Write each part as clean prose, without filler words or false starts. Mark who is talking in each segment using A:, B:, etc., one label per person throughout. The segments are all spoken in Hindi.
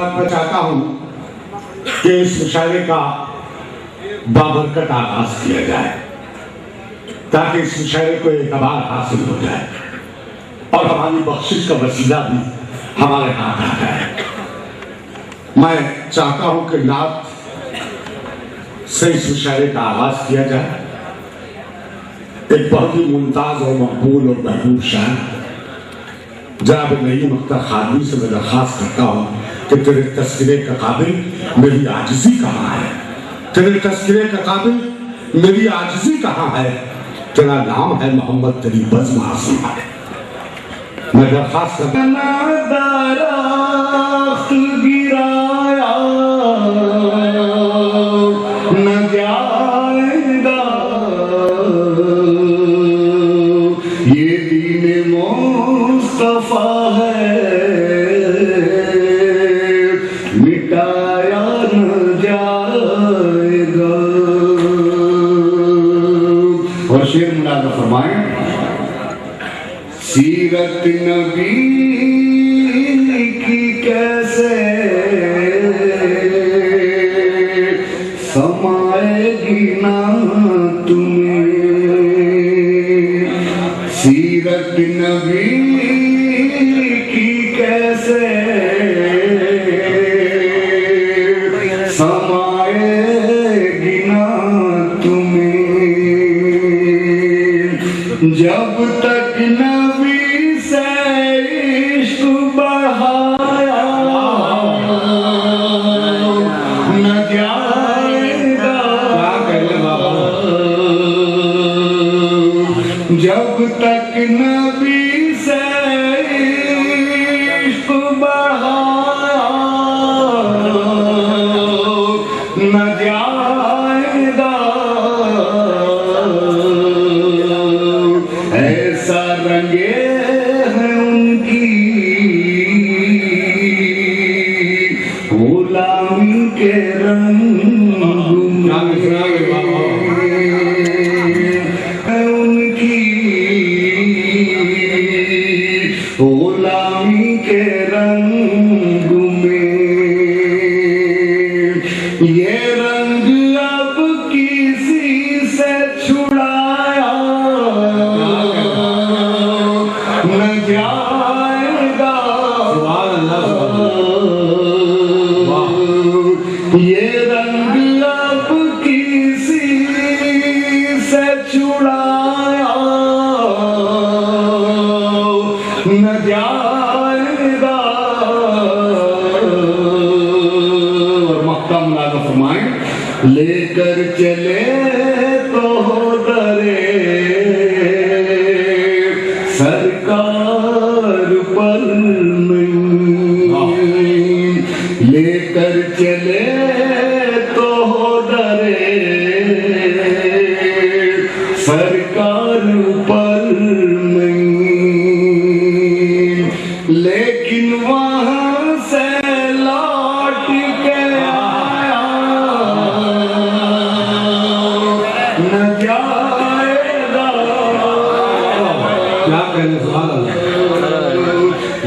A: बात मैं चाहता हूं कि इस मुशायरे का बाबरकत आगाज किया जाए ताकि इस मुशायरे को एतबार हासिल हो जाए और हमारी बख्शिश का वसीला भी हमारे हाथ आ जाए। मैं चाहता हूं कि नात से इस मुशायरे का आगाज किया जाए। एक बहुत ही मुमताज और मकबूल और महबूब शायर जनाब नईम अख्तर खानवी से मैं दरख्वास्त करता हूँ कि तेरे तस्करे का काबिल मेरी आजिज़ी कहाँ है, तेरे तस्करे का काबिल मेरी आजिज़ी कहाँ है, तेरा नाम है मोहम्मद, तेरी बज़्म आज़म है। मैं दरख्वास्त करता
B: सीरत नबी की कैसे समाएगी ना तुम्हें, सीरत नबी की कैसे समाएगी ना तुम्हें, जब तक नबी से इश्क बढ़ाया न जाएगा, जब तक नबी से इश्क बढ़ाया न जाएगा, ऐसा रंगे हैं उनकी गुलामी के रंग उनकी गुलामी के रंग में, ये रंग अब किसी से छुड़ाया न जाएगा, ये रंग अब किसी से छुड़ाया न जाएगा। और मक्का मुलाज़ा फरमाएं, लेकर चले तो डरे सरकार पर नहीं, लेकर चले तो डरे सरकार पर नहीं, लेकिन वहां से लौट के आया न जाएगा,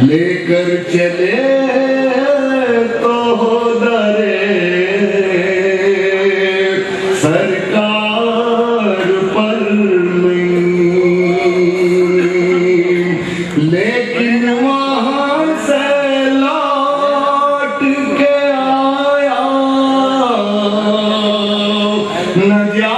B: लेकर चले तो डरे सरकार पर नहीं, लेकिन वहां से लौट के आया न जा